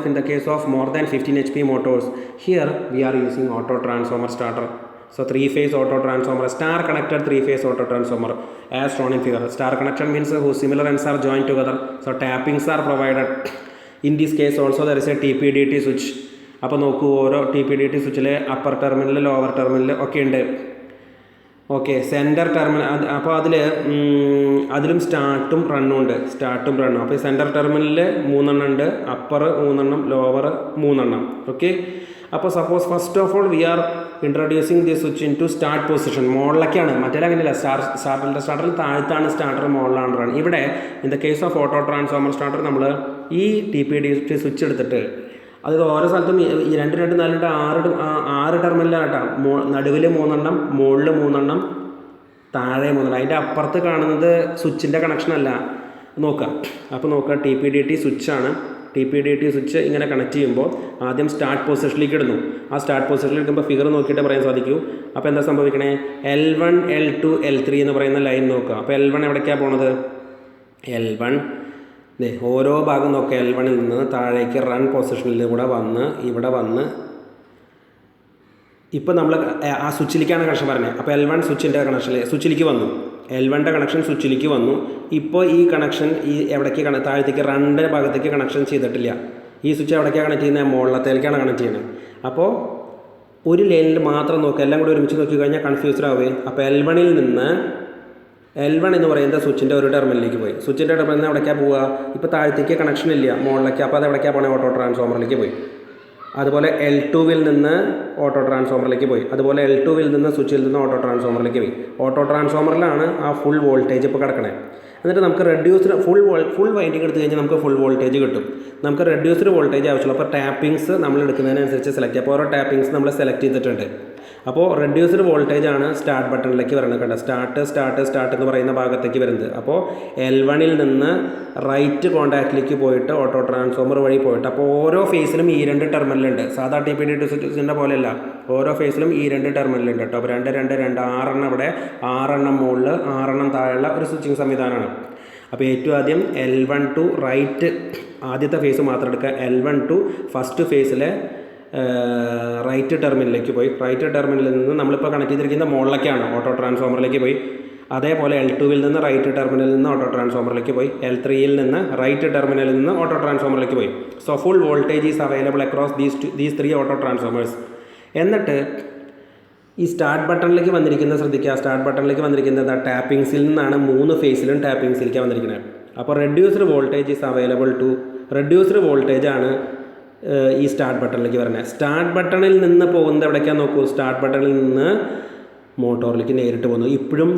in the case of more than 15 HP motors. Here we are using auto transformer starter. So 3-phase auto transformer, star connected 3-phase auto transformer as shown in figure. Star connection means whose similar ends are joined together. So tappings are provided. In this case also there is a TPDT switch. അപ്പോൾ നോക്കൂ, ഓരോ TPDT സ്വിച്ചിൽ upper terminal, lower terminal ഒക്കെ ഉണ്ട്. Okay, centre terminal അപ്പോൾ അതിലും സ്റ്റാർട്ടും റണ്ണും ഉണ്ട്. അപ്പോൾ ഈ സെൻറ്റർ ടെർമിനലിൽ 3 എണ്ണം ഉണ്ട്, അപ്പർ 3 എണ്ണം, ലോവർ 3 എണ്ണം. ഓക്കെ, അപ്പോൾ suppose first of all we are introducing the switch in to start position. മുകളിലേക്കാണ്, മറ്റേ അങ്ങനെയല്ല. സ്റ്റാർട്ടറിൽ താഴത്താണ് സ്റ്റാർട്ടർ, മുകളിലാണ് റൺ. ഇവിടെ in the case of auto transformer starter നമ്മൾ ഈ TPDT സ്വിച്ച് എടുത്തിട്ട് അതായത് ഓരോ സ്ഥലത്തും 2, 2, 4, 6 ടെർമിനലാണ് കേട്ടോ. നടുവിൽ 3 എണ്ണം, മുകളിൽ 3 എണ്ണം, താഴെ 3 എണ്ണം. അതിൻ്റെ അപ്പുറത്ത് കാണുന്നത് സ്വിച്ചിൻ്റെ കണക്ഷനല്ല. നോക്കാം, അപ്പോൾ നോക്കുക, TPDT സ്വിച്ചാണ്. TPDT സ്വിച്ച് ഇങ്ങനെ കണക്ട് ചെയ്യുമ്പോൾ ആദ്യം സ്റ്റാർട്ട് പൊസിഷനിലേക്ക് ഇടുന്നു. ആ സ്റ്റാർട്ട് പൊസിഷനിൽ ഇടുമ്പോൾ ഫിഗർ നോക്കിയിട്ട് പറയാൻ സാധിക്കൂ. അപ്പോൾ എന്താ സംഭവിക്കണേ, L1, L2, L3 എന്ന് പറയുന്ന ലൈൻ നോക്കുക. അപ്പോൾ L1 എവിടേക്കാണ് പോണത്? L1 ഓരോ ഭാഗം നോക്കുക. L1 നിന്ന് താഴേക്ക് റൺ പൊസിഷനിൽ കൂടെ വന്ന് ഇവിടെ വന്ന് ഇപ്പോൾ നമ്മൾ ആ സ്വിച്ചിലേക്കാണ് കണക്ഷൻ പറഞ്ഞത്. അപ്പോൾ L1 സ്വിച്ചിലേക്ക് വന്നു. L1ൻ്റെ കണക്ഷൻ സ്വിച്ചിലേക്ക് വന്നു. ഇപ്പോൾ ഈ കണക്ഷൻ ഈ എവിടേക്ക് താഴത്തേക്ക് റണ്ണിൻ്റെ ഭാഗത്തേക്ക് കണക്ഷൻ ചെയ്തിട്ടില്ല. ഈ സ്വിച്ച് എവിടേക്കാണ് കണക്ട് ചെയ്യുന്നത്? മുകളിലത്തേക്കാണ് കണക്ട് ചെയ്യുന്നത്. അപ്പോൾ ഒരു ലൈനിൽ മാത്രം നോക്കുക, എല്ലാം കൂടി ഒരുമിച്ച് നോക്കി കഴിഞ്ഞാൽ കൺഫ്യൂസ്ഡ് ആവുകയും. അപ്പോൾ L1 എന്ന് പറയുന്നത് സ്വിച്ചിൻ്റെ ഒരു ടെർമിനലിലേക്ക് പോയി. സ്വിച്ചിൻ്റെ ടെർമിനൽ നിന്ന് എവിടേക്കാണ് പോവുക? ഇപ്പോൾ താഴത്തേക്ക് കണക്ഷൻ ഇല്ല, മുകളിലേക്ക്. അപ്പോൾ അത് എവിടേക്കാണ് പോകണേ? ഓട്ടോ ട്രാൻസ്ഫോമറിലേക്ക് പോയി. അതുപോലെ L2 നിന്ന് ഓട്ടോ ട്രാൻസ്ഫോമറിലേക്ക് പോയി. അതുപോലെ L2 നിന്ന് സ്വിച്ചിൽ നിന്ന് ഓട്ടോ ട്രാൻസ്ഫോമറിലേക്ക് പോയി. ഓട്ടോ ട്രാൻസ്ഫോമറിലാണ് ആ ഫുൾ വോൾട്ടേജ് ഇപ്പോൾ കിടക്കണേ. എന്നിട്ട് നമുക്ക് റെഡ്യൂസ്ഡ് ഫുൾ വൈൻഡിങ് എടുത്തു കഴിഞ്ഞാൽ നമുക്ക് ഫുൾ വോൾട്ടേജ് കിട്ടും. നമുക്ക് റെഡ്യൂസ്ഡ് വോൾട്ടേജ് ആവശ്യമുള്ളൂ. അപ്പോൾ ടാപ്പിങ്സ് നമ്മൾ എടുക്കുന്നതിനനുസരിച്ച് സെലക്ട് ചെയ്യുക. അപ്പോൾ ഓരോ ടാപ്പിങ്സ് നമ്മൾ സെലക്ട് ചെയ്തിട്ടുണ്ട്. അപ്പോൾ റെഡ്യൂസ്ഡ് വോൾട്ടേജ് ആണ് സ്റ്റാർട്ട് ബട്ടണിലേക്ക് വരുന്നത്. കണ്ട, സ്റ്റാർട്ട് എന്ന് പറയുന്ന ഭാഗത്തേക്ക് വരുന്നത്. അപ്പോൾ L1 നിന്ന് റൈറ്റ് കോൺടാക്റ്റിലേക്ക് പോയിട്ട് ഓട്ടോ ട്രാൻസ്ഫോമർ വഴി പോയിട്ട്, അപ്പോൾ ഓരോ ഫേസിലും ഈ 2 ടെർമിനലുണ്ട്. സാധാ TPDT സ്വിച്ചിൻ്റെ പോലെയല്ല, ഓരോ ഫേസിലും ഈ 2 ടെർമിനലുണ്ട് കേട്ടോ. അപ്പോൾ 2, 2, 2, 6 എണ്ണം ഇവിടെ, 6 എണ്ണം മുകളിൽ, 6 എണ്ണം താഴെയുള്ള ഒരു സ്വിച്ചിങ് സംവിധാനമാണ്. അപ്പോൾ ഏറ്റവും ആദ്യം L1 ടു റൈറ്റ് ആദ്യത്തെ ഫേസ് മാത്രം എടുക്കുക. L1 ടു ഫസ്റ്റ് ഫേസിലെ റൈറ്റ് ടെർമിനലിലേക്ക് പോയി. റൈറ്റ് ടെർമിനലിൽ നിന്ന് നമ്മളിപ്പോൾ കണക്ട് ചെയ്തിരിക്കുന്ന മുകളിലേക്കാണ്, ഓട്ടോ ട്രാൻസ്ഫോമറിലേക്ക് പോയി. അതേപോലെ L2 നിന്ന് റൈറ്റ് ടെർമിനലിൽ നിന്ന് ഓട്ടോ ട്രാൻസ്ഫോമറിലേക്ക് പോയി. L3 നിന്ന് റൈറ്റ് ടെർമിനലിൽ നിന്ന് ഓട്ടോ ട്രാൻസ്ഫോമറിലേക്ക് പോയി. So full voltage is available across these 3 auto transformers. എന്നിട്ട് ഈ സ്റ്റാർട്ട് ബട്ടണിലേക്ക് വന്നിരിക്കുന്നത് ശ്രദ്ധിക്കുക. സ്റ്റാർട്ട് ബട്ടണിലേക്ക് വന്നിരിക്കുന്നത് ടാപ്പിങ്സിൽ നിന്നാണ്. 3 ഫേസിലും ടാപ്പിങ്സിലേക്കാണ് വന്നിരിക്കുന്നത്. അപ്പോൾ reduced voltage is available to reduced voltage ആണ് ഈ സ്റ്റാർട്ട് ബട്ടണിലേക്ക് വരുന്നത്. സ്റ്റാർട്ട് ബട്ടണിൽ നിന്ന് പോകുന്നത് എവിടേക്കാണ് നോക്കൂ. സ്റ്റാർട്ട് ബട്ടണിൽ നിന്ന് മോട്ടോറിലേക്ക് നേരിട്ട് പോകുന്നു. ഇപ്പോഴും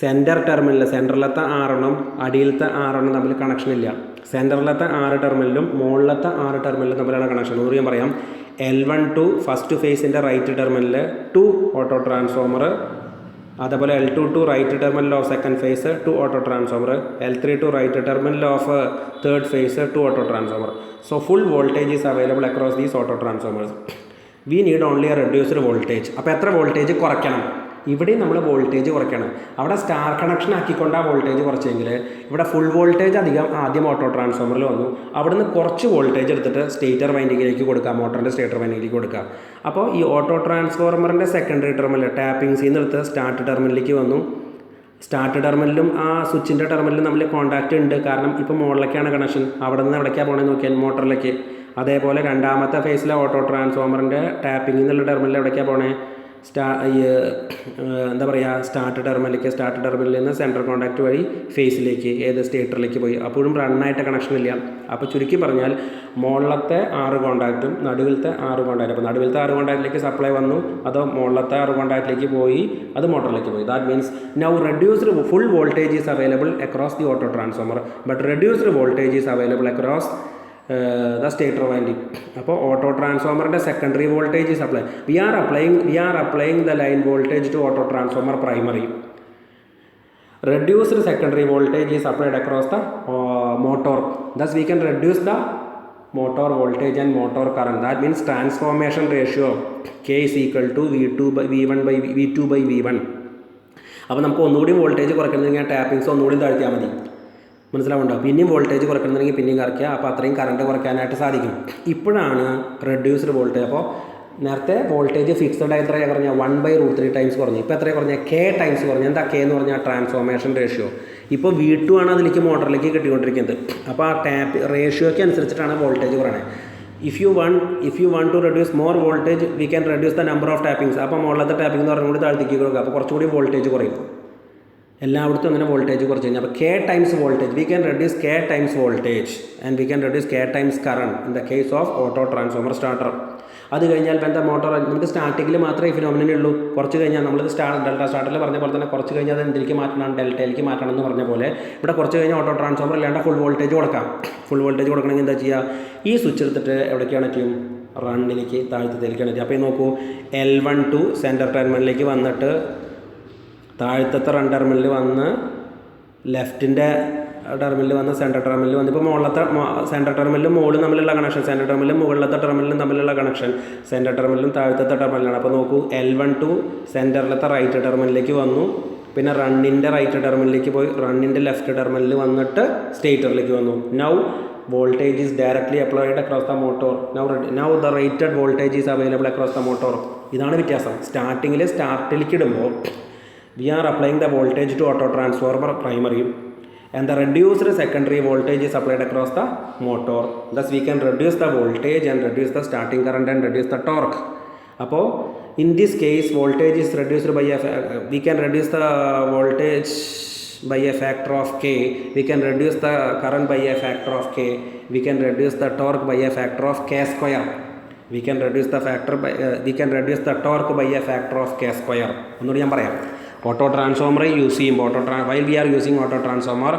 സെൻറ്ററിലത്തെ 6 എണ്ണം അടിയിലത്തെ 6 എണ്ണം തമ്മിൽ കണക്ഷൻ ഇല്ല. സെൻറ്ററിലത്തെ 6 ടെർമിനലും മുകളിലത്തെ 6 ടെർമിനലും തമ്മിലാണ് കണക്ഷൻ. ഒന്നുകൂടി ഞാൻ പറയാം. L1 ടു ഫസ്റ്റ് ഫേസിൻ്റെ റൈറ്റ് ടെർമിനൽ 2 ഓട്ടോ ട്രാൻസ്ഫോമർ. അതേപോലെ L2 to right terminal of second phase 2 auto transformer. L3 to right terminal of third phase 2 auto transformer. So full voltage is available across these auto transformers. We need only a reduced voltage. അപ്പോൾ എത്ര voltage കുറയ്ക്കണം? ഇവിടെ നമ്മൾ voltage കുറയ്ക്കണം. അവിടെ star connection ആക്കിക്കൊണ്ടാണ് voltage കുറച്ചെങ്കിൽ ഇവിടെ ഫുൾ വോൾട്ടേജ് ആദ്യം ഓട്ടോ ട്രാൻസ്ഫോമറിൽ വന്നു. അവിടുന്ന് കുറച്ച് വോൾട്ടേജ് എടുത്തിട്ട് സ്റ്റേറ്റർ വൈൻഡിങ്ങിലേക്ക് കൊടുക്കുക, മോട്ടറിൻ്റെ സ്റ്റേറ്റർ വൈൻഡിങ്ങിലേക്ക് കൊടുക്കുക. അപ്പോൾ ഈ ഓട്ടോ ട്രാൻസ്ഫോമറിൻ്റെ സെക്കൻഡറി ടെർമിനൽ ടാപ്പിങ്സിൽ നിന്ന് എടുത്ത് സ്റ്റാർട്ട് ടെർമിനലിലേക്ക് വന്നു. സ്റ്റാർട്ട് ടെർമിനലും ആ സ്വിച്ചിൻ്റെ ടെർമിനലും തമ്മിൽ കോൺടാക്റ്റ് ഉണ്ട്. കാരണം ഇപ്പോൾ മുകളിലേക്കാണ് കണക്ഷൻ. അവിടെ നിന്ന് എവിടേക്കാണ് പോകണമെന്ന് നോക്കിയാൽ മോട്ടറിലേക്ക്. അതേപോലെ രണ്ടാമത്തെ ഫേസിലെ ഓട്ടോ ട്രാൻസ്ഫോമറിൻ്റെ ടാപ്പിങ്ങിൽ നിന്നുള്ള ടെർമിനൽ എവിടേക്കാണ് പോകണേ? സ്റ്റാർട്ട് ടെർമിനലിൽ നിന്ന് സെൻട്രൽ കോൺടാക്റ്റ് വഴി ഫേസിലേക്ക് സ്റ്റേറ്ററിലേക്ക് പോയി. അപ്പോഴും റണ്ണായിട്ട് കണക്ഷൻ ഇല്ല. അപ്പോൾ ചുരുക്കി പറഞ്ഞാൽ മുകളിലത്തെ 6 കോൺടാക്റ്റും നടുവിലത്തെ 6 കോൺടാക്റ്റ്. അപ്പോൾ നടുവിലത്തെ 6 കോൺടാക്റ്റിലേക്ക് സപ്ലൈ വന്നു, അതോ മുകളിലത്തെ 6 കോൺടാക്റ്റിലേക്ക് പോയി, അത് മോട്ടറിലേക്ക് പോയി. That means now reduced full voltage is available across the auto transformer, but reduced voltage is available across the stator winding. അപ്പോൾ ഓട്ടോ ട്രാൻസ്ഫോമറിൻ്റെ secondary voltage supply we are applying the line voltage to auto transformer primary. Reduced secondary voltage is applied across the motor. Thus we can reduce the motor voltage and motor current. That means transformation ratio K is equal to V2 by V1. അപ്പോൾ നമുക്ക് ഒന്നുകൂടി voltage കുറയ്ക്കണമെങ്കിൽ ടാപ്പിങ്സ് ഒന്നുകൂടി താഴ്ത്തിയാൽ മതി. മനസ്സിലാവുണ്ടോ? പിന്നെയും voltage കുറയ്ക്കണമെങ്കിൽ പിന്നെയും കുറയ്ക്കുക. അപ്പോൾ അത്രയും കറണ്ട് കുറയ്ക്കാനായിട്ട് സാധിക്കും. ഇപ്പോഴാണ് റെഡ്യൂസ്ഡ് വോൾട്ടേജ്. അപ്പോൾ നേരത്തെ വോൾട്ടേജ് ഫിക്സഡ് ആയി എത്രയാണ് കുറഞ്ഞാൽ 1/√3 ടൈംസ് കുറഞ്ഞു. ഇപ്പോൾ എത്രയാണ് കുറഞ്ഞാൽ K ടൈംസ് കുറഞ്ഞു. എന്താ K എന്ന് പറഞ്ഞാൽ ട്രാൻസ്ഫോർമേഷൻ റേഷ്യോ. ഇപ്പോൾ V2 ആണ് അതിലേക്ക് മോട്ടറിലേക്ക് കിട്ടിക്കൊണ്ടിരിക്കുന്നത്. അപ്പോൾ ആ റേഷ്യോയ്ക്ക് അനുസരിച്ചിട്ടാണ് voltage കുറയണത്. if you want to reduce more voltage, we can reduce the number of tappings. അപ്പോൾ മുകളിലത്തെ ടാപ്പിംഗ് എന്ന് പറഞ്ഞുകൊണ്ട് താഴ്ത്തിക്ക് കൊടുക്കുക. അപ്പോൾ കുറച്ചുകൂടി വോൾട്ടേജ് കുറയും. എല്ലായിടത്തും അങ്ങനെ വോൾട്ടേജ് കുറച്ച് കഴിഞ്ഞാൽ അപ്പോൾ K times voltage, we can reduce K times voltage and we can reduce K times current in the case of auto transformer starter. അത് കഴിഞ്ഞാൽ എന്താ മോട്ടോർ നമുക്ക് സ്റ്റാർട്ടിങ്ങിൽ മാത്രമേ ഈ ഫിനോമിനേ ഉള്ളൂ. കുറച്ച് കഴിഞ്ഞാൽ നമ്മൾ ഡെൽറ്റ സ്റ്റാർട്ടറിൽ പറഞ്ഞ പോലെ തന്നെ കുറച്ച് കഴിഞ്ഞാൽ അത് എന്തിലേക്ക് മാറ്റണം, ഡെൽറ്റയിലേക്ക് മാറ്റണം എന്ന് പറഞ്ഞ പോലെ ഇവിടെ കുറച്ച് കഴിഞ്ഞാൽ ഓട്ടോ ട്രാൻസ്ഫോമർ അല്ലാണ്ട് ഫുൾ വോൾട്ടേജ് കൊടുക്കാം. ഫുൾ വോൾട്ടേജ് കൊടുക്കണമെങ്കിൽ എന്താ ചെയ്യുക, ഈ സ്വിച്ച് എടുത്തിട്ട് എവിടേക്കാണ് ചെയ്യും, റണ്ണിലേക്ക് താഴ്ത്തത്തിലേക്കാണ് ചെയ്യുക. അപ്പോൾ ഈ നോക്കൂ, L1 സെൻറ്റർ ടെർമിനലിലേക്ക് വന്നിട്ട് താഴ്ത്തത്തെ റൺ ടെർമിനലിൽ വന്ന് ലെഫ്റ്റിൻ്റെ ടെർമിനലിൽ വന്ന് സെൻറ്റർ ടെർമിനലിൽ വന്ന് ഇപ്പോൾ മുകളിലത്തെ സെൻറ്റർ ടെർമിനലും മുകളിൽ തമ്മിലുള്ള കണക്ഷൻ, സെൻറ്റർ ടെർമിനലും മുകളിലത്തെ ടെർമിനലും തമ്മിലുള്ള കണക്ഷൻ സെൻറ്റർ ടെർമിനലും താഴ്ത്തത്തെ ടെർമിനലാണ്. അപ്പോൾ നോക്കൂ, L1 സെൻറ്ററിലത്തെ റൈറ്റ് ടെർമിനലിലേക്ക് വന്നു, പിന്നെ റണ്ണിൻ്റെ റൈറ്റ് ടെർമിനലിലേക്ക് പോയി, റണ്ണിൻ്റെ ലെഫ്റ്റ് ടെർമിനലിൽ വന്നിട്ട് സ്റ്റേറ്ററിലേക്ക് വന്നു. Now voltage is directly applied across the motor. Now the rated voltage is available across the motor. ഇതാണ് വ്യത്യാസം. സ്റ്റാർട്ടിലേക്ക് ഇടുമ്പോൾ we are applying the voltage to auto transformer primary and the reduced secondary voltage is applied across the motor. Thus we can reduce the voltage and reduce the starting current and reduce the torque. അപ്പോൾ in this case voltage is reduced by we can reduce the voltage by a factor of K, we can reduce the current by a factor of K, we can reduce the torque by a factor of K square. We can reduce the torque by a factor of K square. ഒന്നുകൂടി ഞാൻ പറയാം. Auto transformer use ചെയ്യുമ്പോൾ while we are using auto transformer,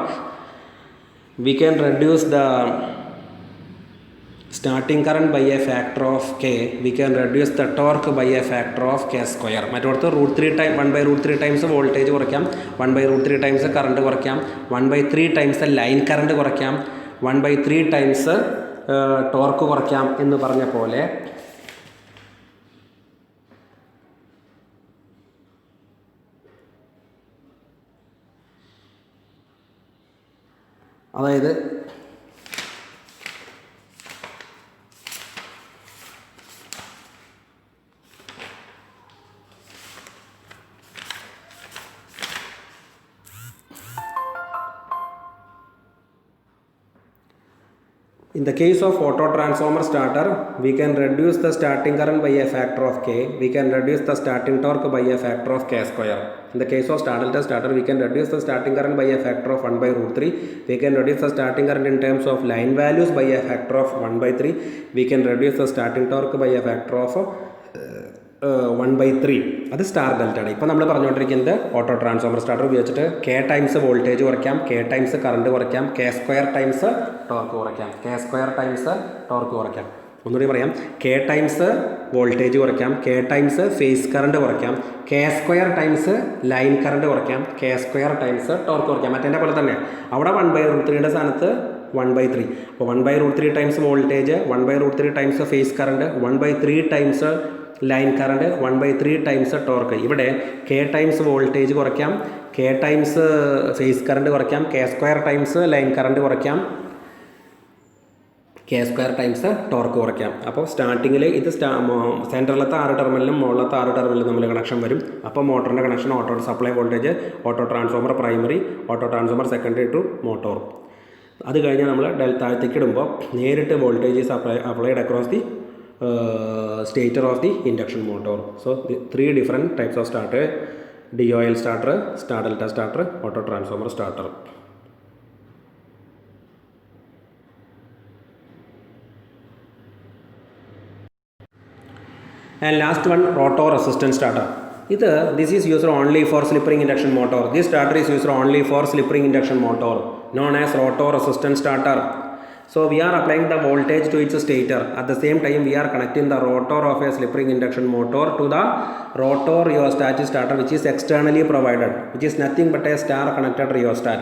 we can reduce the starting current by a factor of K, we can reduce the torque by a factor of K square. മറ്റോടത്ത് √3 times voltage കുറയ്ക്കാം, 1/√3 times current കുറയ്ക്കാം, 1/3 times line current കുറയ്ക്കാം, 1/3 times torque കുറയ്ക്കാം എന്ന് പറഞ്ഞ പോലെ അതായത് in the case of auto transformer starter, we can reduce the starting current by a factor of K, we can reduce the starting torque by a factor of K square. In the case of starter, we can reduce the starting current by a factor of 1/√3, we can reduce the starting current in terms of line values by a factor of 1/3, we can reduce the starting torque by a factor of 1/3. അത് star ഡെൽറ്റയാണ്. ഇപ്പോൾ നമ്മൾ പറഞ്ഞുകൊണ്ടിരിക്കുന്നത് auto transformer starter ഉപയോഗിച്ചിട്ട് K times voltage കുറയ്ക്കാം, K times current കുറയ്ക്കാം, K square times torque കുറയ്ക്കാം, K square times torque കുറയ്ക്കാം. ഒന്നുകൂടി പറയാം, K ടൈംസ് വോൾട്ടേജ് കുറയ്ക്കാം, K ടൈംസ് ഫേസ് കറണ്ട് കുറയ്ക്കാം, K square times line current കുറയ്ക്കാം, K സ്ക്വയർ ടൈംസ് ടോർക്ക് കുറയ്ക്കാം. മറ്റേ പോലെ തന്നെ അവിടെ 1/√3യുടെ സ്ഥാനത്ത് 1/3. അപ്പോൾ 1/√3 times voltage, 1/√3 times phase current, 1/3 times line current, 1/3 times torque. ഇവിടെ K ടൈംസ് വോൾട്ടേജ് കുറയ്ക്കാം, K ടൈംസ് ഫേസ് കറണ്ട് കുറയ്ക്കാം, K square times line current കുറയ്ക്കാം, K സ്ക്വയർ ടൈംസ് ടോർക്ക് കുറയ്ക്കാം. അപ്പോൾ സ്റ്റാർട്ടിങ്ങിൽ ഇത് സെൻറ്ററിലത്തെ 6 ടെർമിനലും മുകളിലത്തെ 6 ടെർമിനലും തമ്മിൽ കണക്ഷൻ വരും. അപ്പോൾ മോട്ടറിൻ്റെ connection auto supply voltage, auto transformer primary, auto transformer secondary to motor. അത് കഴിഞ്ഞ് നമ്മൾ താഴത്തേക്ക് ഇടുമ്പോൾ നേരിട്ട് voltage is applied across the stator of the induction motor. So the 3 different types of starter: DOL starter, star delta starter, auto transformer starter. And last one, rotor resistance starter. This is used only for slip ring induction motor. This starter is used only for slip ring induction motor, known as rotor resistance starter. So we are applying the voltage to its stator. At the same time, we are connecting the rotor of a slip ring induction motor to the rotor rheostatic starter, which is externally provided, which is nothing but a star connected rheostat.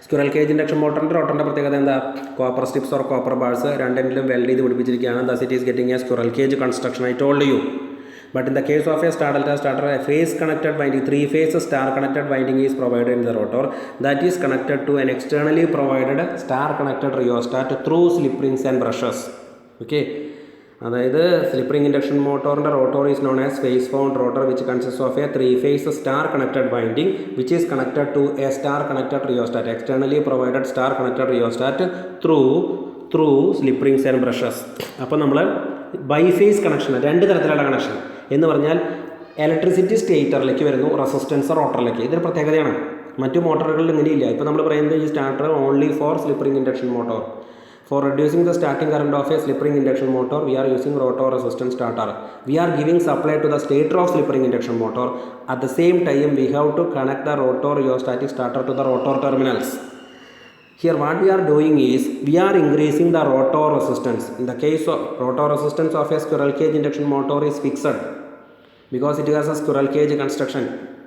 Squirrel cage induction motor rotor പ്രത്യേകത എന്താ? Copper strips or copper bars രണ്ടിലും weld ചെയ്ത് പിടിപ്പിച്ചിരിക്കുകയാണ്. Thus it is getting a squirrel cage construction, I told you. But in the case of a star delta starter, a phase connected winding, 3-phase star connected winding is provided in the rotor, that is connected to an externally provided star connected rheostat through slip rings and brushes. Okay, അതായത് slip ring induction മോട്ടോറിൻ്റെ rotor is known as phase found rotor, which consist of a 3-phase star connected winding which is connected to a star connected rheostat, externally provided star connected rheostat through slip rings and brushes. അപ്പോൾ നമ്മൾ ബൈഫേസ് connection, രണ്ട് തരത്തിലുള്ള connection എന്ന് പറഞ്ഞാൽ electricity സ്റ്റേറ്ററിലേക്ക് വരുന്നു, resistance റോട്ടറിലേക്ക്. ഇതൊരു പ്രത്യേകതയാണ്. മറ്റു മോട്ടോറുകളിൽ ഇങ്ങനെയില്ല. ഇപ്പോൾ നമ്മൾ പറയുന്നത് ഈ starter only for slip ring induction motor. For reducing the starting current of a slip ring induction motor, we are using rotor resistance starter. We are giving supply to the stator of slip ring induction motor. At the same time, we have to connect the rotor rheostatic starter to the rotor terminals. Here what we are doing is, we are increasing the rotor resistance. In the case of rotor resistance of a squirrel cage induction motor is fixed because it has a squirrel cage construction.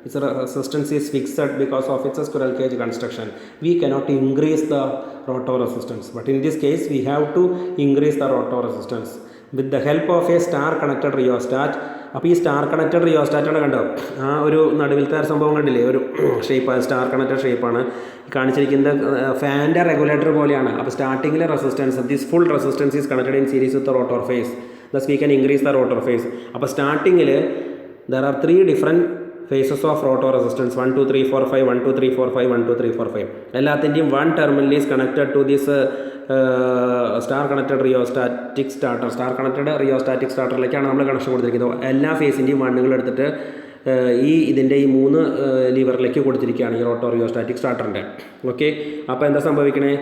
Its resistance is fixed because of its squirrel cage construction. We cannot increase the rotor resistance, but in this case we have to increase the rotor resistance with the help of a star connected rheostat. അപ്പോൾ ഈ star connected റിയോസ്റ്റാറ്റാണ് കണ്ടോ, ആ ഒരു നടുവിലത്തെ സംഭവം കണ്ടില്ലേ, ഒരു shape, star connected ഷേപ്പാണ് കാണിച്ചിരിക്കുന്നത്. ഫാൻ്റെ റെഗുലേറ്റർ പോലെയാണ്. അപ്പോൾ സ്റ്റാർട്ടിങ്ങിലെ resistance, this full resistance is connected in series with rotor phase. Thus we can increase the rotor phase. അപ്പോൾ സ്റ്റാർട്ടിങ്ങിൽ there are 3 different phases of rotor resistance, 1 2 3 4 5, 1 2 3 4 5, 1 2 3 4 5. എല്ലാത്തിൻ്റെയും 1 terminal is connected to this star connected rheostatic starter. Star connected rheostatic സ്റ്റാർട്ടറിലേക്കാണ് നമ്മൾ connection കൊടുത്തിരിക്കുന്നത്. എല്ലാ ഫേസിൻ്റെയും വണ്ണുകൾ എടുത്തിട്ട് ഇതിൻ്റെ ഈ 3 ലിവറിലേക്ക് കൊടുത്തിരിക്കുകയാണ് ഈ റോട്ടോ റിയോസ്റ്റാറ്റിക് സ്റ്റാർട്ടറിൻ്റെ. ഓക്കെ, അപ്പോൾ എന്താ സംഭവിക്കണേ?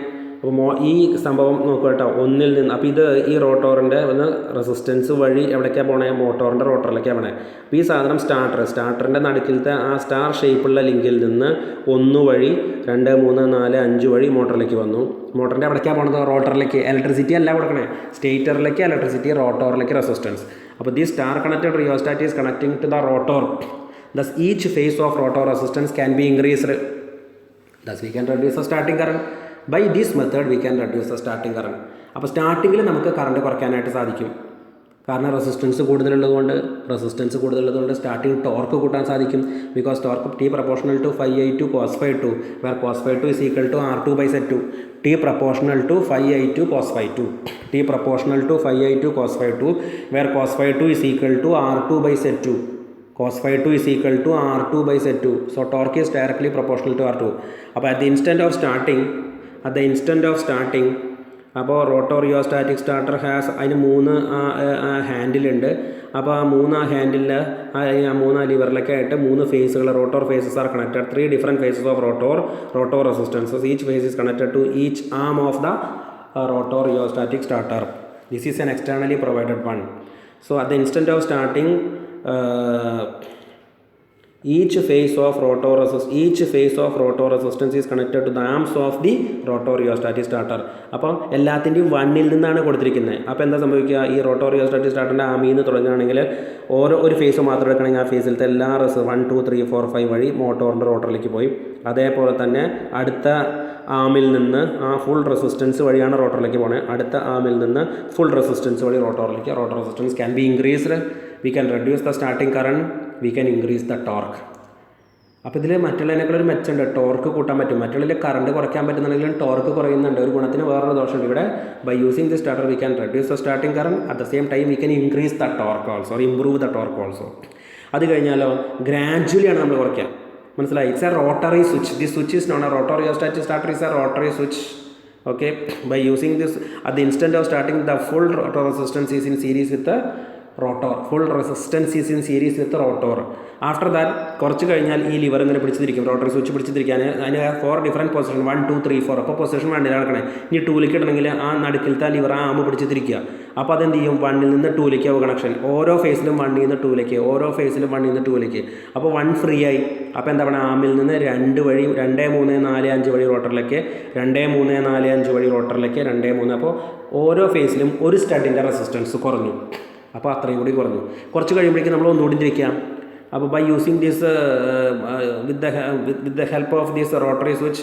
അപ്പോൾ ഈ സംഭവം നോക്കുക കേട്ടോ, ഒന്നിൽ നിന്ന്. അപ്പോൾ ഇത് ഈ റോട്ടോറിൻ്റെ ഒന്ന് റെസിസ്റ്റൻസ് വഴി എവിടേക്കാണ് പോണേ? മോട്ടോറിൻ്റെ റോട്ടറിലേക്കാണ് പോണേ. അപ്പോൾ ഈ സാധനം സ്റ്റാർട്ടറിൻ്റെ നടുക്കിലത്തെ ആ സ്റ്റാർ ഷേപ്പുള്ള ലിങ്കിൽ നിന്ന് 1 വഴി 2 3 4 5 വഴി മോട്ടറിലേക്ക് വന്നു. മോട്ടറിൻ്റെ എവിടേക്കാണ് പോണത്? റോട്ടറിലേക്ക്. ഇലക്ട്രിസിറ്റി അല്ല കൊടുക്കണേ, സ്റ്റേറ്ററിലേക്ക് ഇലക്ട്രിസിറ്റി, റോട്ടോറിലേക്ക് റെസിസ്റ്റൻസ്. അപ്പോൾ the star connected rheostat is connecting to the rotor. Thus each phase of rotor resistance can be increased. Thus we can reduce the starting current. By this method we can reduce the starting current. അപ്പോൾ സ്റ്റാർട്ടിങ്ങിൽ നമുക്ക് current കുറയ്ക്കാനായിട്ട് സാധിക്കും. കാരണം resistance കൂടുതലുള്ളതുകൊണ്ട് starting torque കൂട്ടാൻ സാധിക്കും. Because torque T proportional to phi-i2 cos phi2, where cos phi2 is equal to R2 by Z2. T proportional to phi-i2 cos phi2. T proportional to phi-i2 cos phi2, where cos phi2 is equal to R2 by Z2. Cos phi2 is equal to R2 by Z2. So torque is directly proportional to R2. അപ്പോൾ at the instant of starting അപ്പോൾ റോട്ടോ rheostatic starter has, അതിന് 3 ഹാൻഡിലുണ്ട്. അപ്പോൾ ആ 3 ഹാൻഡിലിൽ ആ 3 ലിവറിലൊക്കെ ആയിട്ട് 3 ഫേസുകൾ, rotor phases are connected. 3 different phases of rotor resistances. Each phase is connected to each arm of the rotor rheostatic starter. This is an externally provided one. So at the instant of starting, each phase of rotor resistance is connected to the arms of the rotor rheostatic starter. അപ്പോൾ എല്ലാത്തിൻ്റെയും 1ൽ നിന്നാണ് കൊടുത്തിരിക്കുന്നത്. അപ്പോൾ എന്താ സംഭവിക്കുക? ഈ റോട്ടോ റിയോസ്റ്റാറ്റിക് സ്റ്റാർട്ടറിൻ്റെ ആമിൽ നിന്ന് തുടങ്ങുകയാണെങ്കിൽ ഒരു ഫേസ് മാത്രം എടുക്കണമെങ്കിൽ ആ ഫേസിലത്തെ എല്ലാ 1 2 3 4 5 വഴി മോട്ടോറിൻ്റെ റോട്ടറിലേക്ക് പോയി. അതേപോലെ തന്നെ അടുത്ത ആമിൽ നിന്ന് ആ ഫുൾ റെസിസ്റ്റൻസ് വഴിയാണ് റോട്ടറിലേക്ക് പോകുന്നത്. അടുത്ത ആമിൽ നിന്ന് ഫുൾ റെസിസ്റ്റൻസ് വഴി റോട്ടറിലേക്ക്. Rotor resistance can be increased. We can reduce the starting current. We can increase the torque. അപ്പോൾ ഇതിൽ മറ്റുള്ളതിനേക്കാളൊരു മെച്ചമുണ്ട്, ടോർക്ക് കൂട്ടാൻ പറ്റും. മറ്റുള്ളതിൽ കറണ്ട് കുറയ്ക്കാൻ പറ്റുന്നുണ്ടെങ്കിലും ടോർക്ക് കുറയുന്നുണ്ട്. ഒരു ഗുണത്തിന് വേറൊരു ദോഷമുണ്ട്. ഇവിടെ by using the starter we can reduce the starting current. At the same time we can increase the torque also, or improve the torque also. അത് കഴിഞ്ഞാലോ ഗ്രാജുവലിയാണ് നമ്മൾ കുറയ്ക്കുക. മനസ്സിലായി? It's a rotary switch. This switch is known a rotor rheostatic starter is a rotary switch. Okay, by using this at the instant of starting, the full rotor resistance is in series with the rotor. Full resistance is in series with the rotor. After that, കുറച്ച് കഴിഞ്ഞാൽ ഈ liver ഇങ്ങനെ പിടിച്ചിരിക്കും, rotary switch പിടിച്ചിരിക്കാൻ. അതിന് 4 different position, 1 2 3 4. അപ്പോൾ position 1ൽ നടക്കണേ. ഇനി 2ലേക്ക് ഇടണമെങ്കിൽ ആ നടുക്കിലത്തെ ലിവർ ആ ആമ പിടിച്ചിരിക്കുക. അപ്പോൾ അതെന്ത് ചെയ്യും? 1ൽ നിന്ന് 2ലേക്ക് ആവും കണക്ഷൻ. ഓരോ ഫേസിലും 1ൽ നിന്ന് 2ലേക്ക്, ഓരോ ഫേസിലും 1ൽ നിന്ന് 2ലേക്ക്. അപ്പോൾ 1 ഫ്രീ ആയി. അപ്പോൾ എന്താ പറയുക? ആമിൽ നിന്ന് 2 വഴി 2 3 4 5 വഴി റോട്ടറിലേക്ക്, 2 3 4 5 വഴി റോട്ടറിലേക്ക്, 2 3. അപ്പോൾ ഓരോ ഫേസിലും ഒരു സ്റ്റഡിൻ്റെ റെസിസ്റ്റൻസ് കുറഞ്ഞു. അപ്പോൾ അത്രയും കൂടി കുറഞ്ഞു. കുറച്ച് കഴിയുമ്പോഴേക്കും നമ്മൾ ഒന്നുകൂടി തിരിക്കാം. അപ്പോൾ by using this with the help of this rotary switch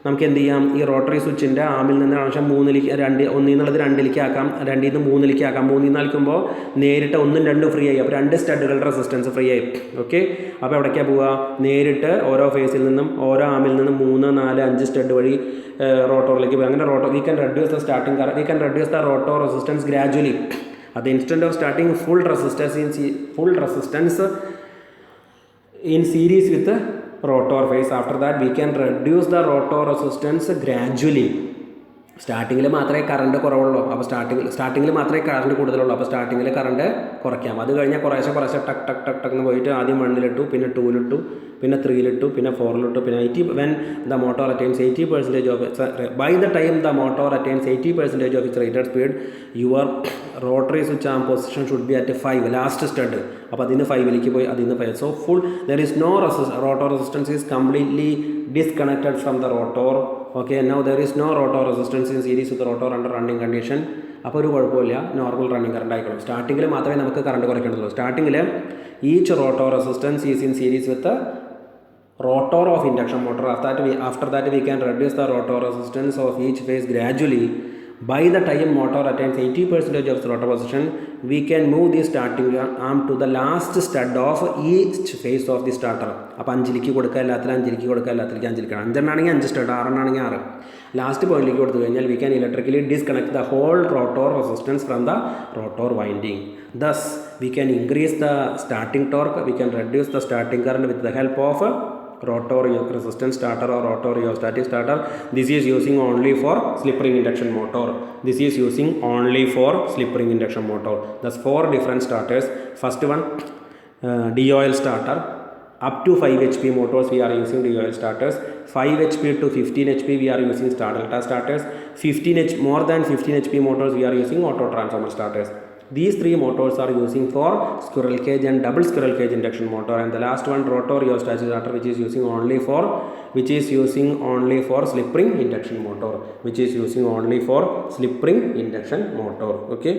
നമുക്ക് എന്ത് ചെയ്യാം? ഈ റോട്ടറി സ്വിച്ചിൻ്റെ ആമിൽ നിന്ന് കണക്ഷൻ 3ലേക്ക്, 1 എന്നുള്ളത് 2ലേക്ക് ആക്കാം, 2ൽ നിന്ന് 3ലേക്ക് ആക്കാം. 3ൽ നിന്ന് ആക്കുമ്പോൾ നേരിട്ട് 1ഉം 2ഉം ഫ്രീ ആയി. അപ്പോൾ 2 സ്റ്റഡുകളുടെ റെസിസ്റ്റൻസ് ഫ്രീ ആയി. ഓക്കെ, അപ്പോൾ എവിടേക്കാണ് പോവുക? നേരിട്ട് ഓരോ ഫേസിൽ നിന്നും ഓരോ ആമിൽ നിന്നും 3 4 5 സ്റ്റഡ് വഴി റോട്ടോറിലേക്ക് പോകും. അങ്ങനെ we can reduce the starting current, we can reduce the rotor resistance gradually. At the instant of starting, full resistance in series with the rotor phase. After that, we can reduce the rotor resistance gradually. സ്റ്റാർട്ടിങ്ങിൽ മാത്രമേ current കുറവുള്ളൂ. അപ്പോൾ സ്റ്റാർട്ടിങ്ങിൽ മാത്രമേ current കൂടുതലുള്ളൂ. അപ്പോൾ സ്റ്റാർട്ടിങ്ങിൽ current കുറയ്ക്കാം. അത് കഴിഞ്ഞാൽ കുറേശ്ശെ ടക്ക് ടക്ക് ടക്ക് ടക്ക് എന്ന് പോയിട്ട് ആദ്യം 1-ലിട്ടു, പിന്നെ 2-ലിട്ടു, പിന്നെ 3-ലിട്ടു, പിന്നെ 4-ലിട്ടു, പിന്നെ when the motor attains 80% of its by the time the motor attains 80% of its rated speed, your rotary switch arm position should be at 5, last stud. അപ്പോൾ അതിന് 5-ലേക്ക് പോയി, അതിന് 5. So full there is no rotor resistance is completely disconnected from the rotor. Okay, now there is no rotor resistance in series with the rotor under running condition. അപ്പോൾ ഒരു കുഴപ്പമില്ല, normal running current ആയിക്കോളും. സ്റ്റാർട്ടിങ്ങിൽ മാത്രമേ നമുക്ക് current കുറയ്ക്കേണ്ടതുള്ളൂ. സ്റ്റാർട്ടിങ്ങിൽ each rotor resistance is in series with rotor of induction motor. After that we can reduce the rotor resistance of each phase gradually. By the time motor attains 80% of the rotor position, we can move the starting arm to the last stud of each phase of the starter. അപ്പോൾ 5-ലേക്ക് കൊടുക്കുക, എല്ലാത്തിലും 5-ലേക്ക് കൊടുക്കുക, എല്ലാത്തിലേക്ക് 5-ലേക്ക്. 5-എണ്ണാണെങ്കിൽ 5 stud, 6-എണ്ണാണെങ്കിൽ 6. Last പോയിന്റിലേക്ക് കൊടുത്തു കഴിഞ്ഞാൽ we can electrically disconnect the whole rotor resistance from the rotor winding. Thus we can increase the starting torque, we can reduce the starting current with the help of rotor resistance starter or rotor rheostatic starter. This is using only for slip ring induction motor. This is using only for slip ring induction motor. Thus 4 different starters. First one, DOL starter. Up to 5 HP motors we are using DOL starters. 5 HP to 15 HP we are using star delta starters. More than 15 HP motors we are using auto transformer starters. These 3 motors are using for squirrel cage and double squirrel cage induction motor, and the last one rotor rheostatic starter, which is using only for slip ring induction motor, Okay.